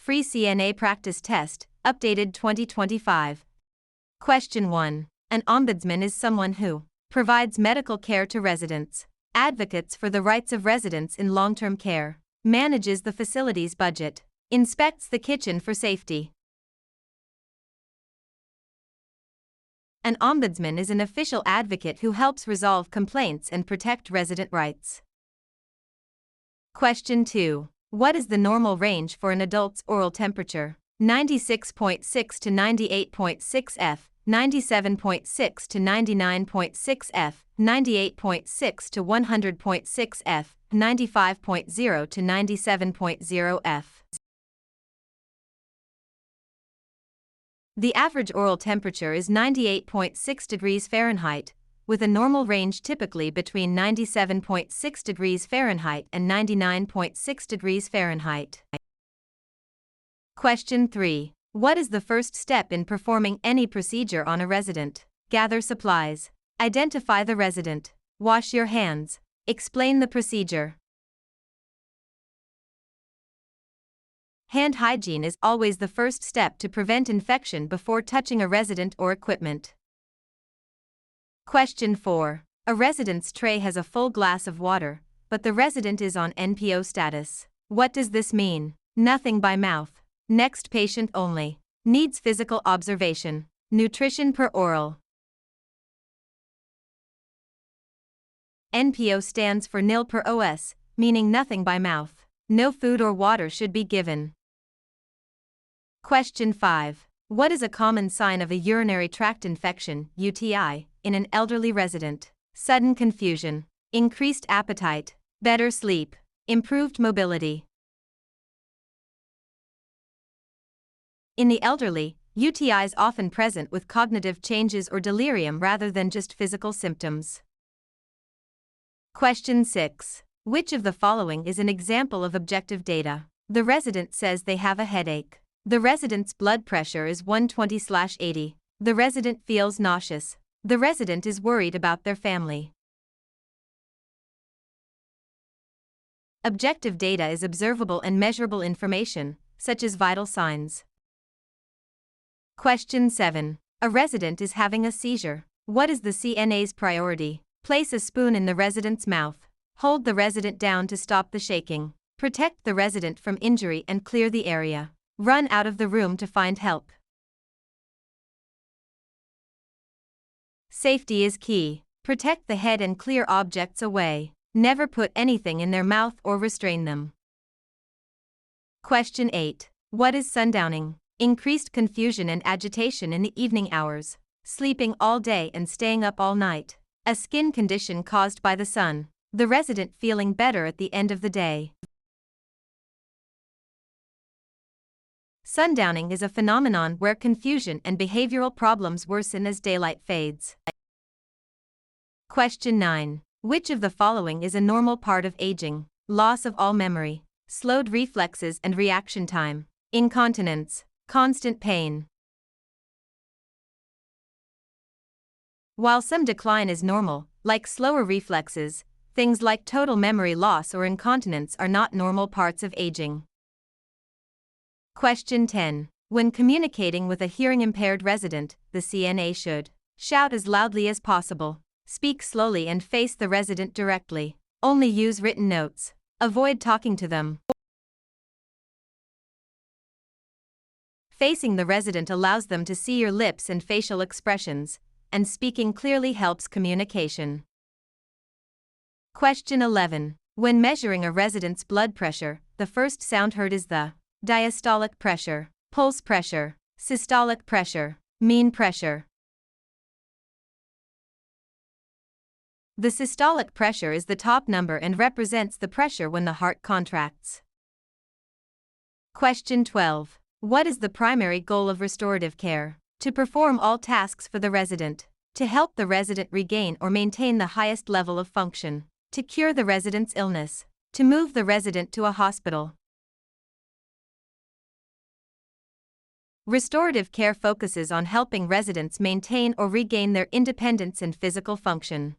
free CNA practice test, updated 2025. Question 1. An ombudsman is someone who provides medical care to residents, advocates for the rights of residents in long-term care, manages the facility's budget, inspects the kitchen for safety. An ombudsman is an official advocate who helps resolve complaints and protect resident rights. Question 2. What is the normal range for an adult's oral temperature? 96.6 to 98.6 F, 97.6 to 99.6 F, 98.6 to 100.6 F, 95.0 to 97.0 F. The average oral temperature is 98.6 degrees Fahrenheit, with a normal range typically between 97.6 degrees Fahrenheit and 99.6 degrees Fahrenheit. Question 3. What is the first step in performing any procedure on a resident? Gather supplies. Identify the resident. Wash your hands. Explain the procedure. Hand hygiene is always the first step to prevent infection before touching a resident or equipment. Question 4. A resident's tray has a full glass of water, but the resident is on NPO status. What does this mean? Nothing by mouth. Next patient only. Needs physical observation. Nutrition per oral. NPO stands for nil per os, meaning nothing by mouth. No food or water should be given. Question 5. What is a common sign of a urinary tract infection, UTI, in an elderly resident? Sudden confusion, increased appetite, better sleep, improved mobility. In the elderly, UTI is often present with cognitive changes or delirium rather than just physical symptoms. Question 6. Which of the following is an example of objective data? The resident says they have a headache. The resident's blood pressure is 120/80. The resident feels nauseous. The resident is worried about their family. Objective data is observable and measurable information, such as vital signs. Question 7. A resident is having a seizure. What is the CNA's priority? Place a spoon in the resident's mouth. Hold the resident down to stop the shaking. Protect the resident from injury and clear the area. Run out of the room to find help. Safety is key. Protect the head and clear objects away. Never put anything in their mouth or restrain them. Question 8. What is sundowning? Increased confusion and agitation in the evening hours. Sleeping all day and staying up all night. A skin condition caused by the sun. The resident feeling better at the end of the day. Sundowning is a phenomenon where confusion and behavioral problems worsen as daylight fades. Question 9. Which of the following is a normal part of aging? Loss of all memory, slowed reflexes and reaction time, incontinence, constant pain. While some decline is normal, like slower reflexes, things like total memory loss or incontinence are not normal parts of aging. Question 10. When communicating with a hearing-impaired resident, the CNA should shout as loudly as possible, speak slowly and face the resident directly, only use written notes, avoid talking to them. Facing the resident allows them to see your lips and facial expressions, and speaking clearly helps communication. Question 11. When measuring a resident's blood pressure, the first sound heard is the diastolic pressure, pulse pressure, systolic pressure, mean pressure. The systolic pressure is the top number and represents the pressure when the heart contracts. Question 12. What is the primary goal of restorative care? To perform all tasks for the resident, to help the resident regain or maintain the highest level of function, to cure the resident's illness, to move the resident to a hospital. Restorative care focuses on helping residents maintain or regain their independence and physical function.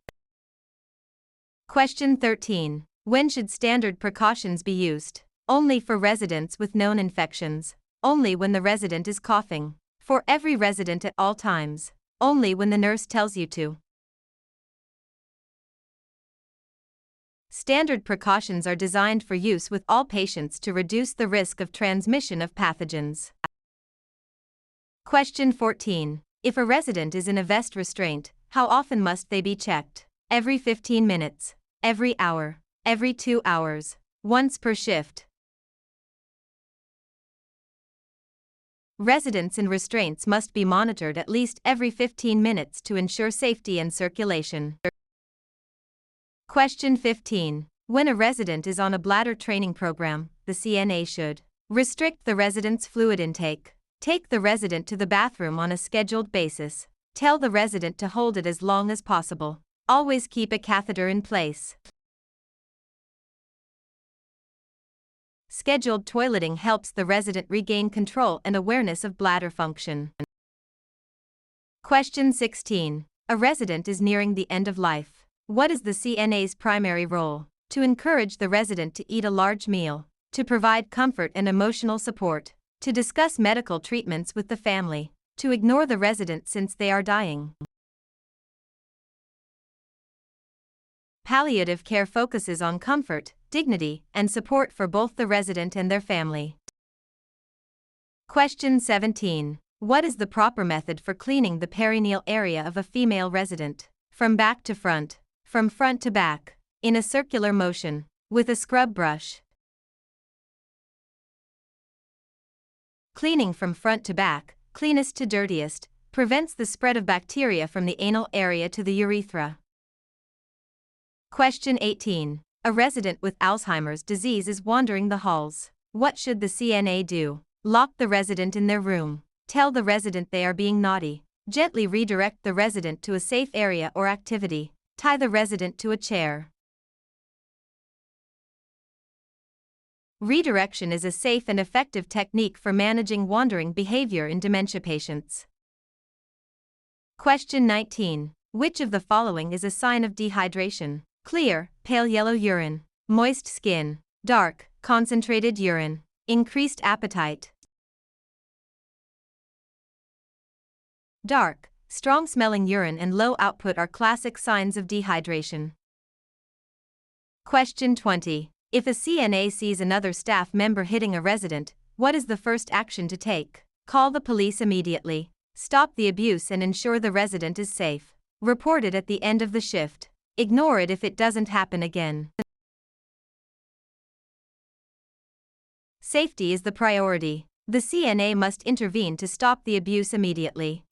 Question 13. When should standard precautions be used? Only for residents with known infections. Only when the resident is coughing. For every resident at all times. Only when the nurse tells you to. Standard precautions are designed for use with all patients to reduce the risk of transmission of pathogens. Question 14. If a resident is in a vest restraint, how often must they be checked? Every 15 minutes. Every hour. Every 2 hours. Once per shift. Residents in restraints must be monitored at least every 15 minutes to ensure safety and circulation. Question 15. When a resident is on a bladder training program, the CNA should restrict the resident's fluid intake. Take the resident to the bathroom on a scheduled basis. Tell the resident to hold it as long as possible. Always keep a catheter in place. Scheduled toileting helps the resident regain control and awareness of bladder function. Question 16. A resident is nearing the end of life. What is the CNA's primary role? To encourage the resident to eat a large meal, to provide comfort and emotional support, to discuss medical treatments with the family, to ignore the resident since they are dying. Palliative care focuses on comfort, dignity, and support for both the resident and their family. Question 17. What is the proper method for cleaning the perineal area of a female resident? From back to front, from front to back, in a circular motion, with a scrub brush. Cleaning from front to back, cleanest to dirtiest, prevents the spread of bacteria from the anal area to the urethra. Question 18. A resident with Alzheimer's disease is wandering the halls. What should the CNA do? Lock the resident in their room. Tell the resident they are being naughty. Gently redirect the resident to a safe area or activity. Tie the resident to a chair. Redirection is a safe and effective technique for managing wandering behavior in dementia patients. Question 19. Which of the following is a sign of dehydration? Clear, pale yellow urine. Moist skin. Dark, concentrated urine. Increased appetite. Dark, strong-smelling urine and low output are classic signs of dehydration. Question 20. If a CNA sees another staff member hitting a resident, what is the first action to take? Call the police immediately. Stop the abuse and ensure the resident is safe. Report it at the end of the shift. Ignore it if it doesn't happen again. Safety is the priority. The CNA must intervene to stop the abuse immediately.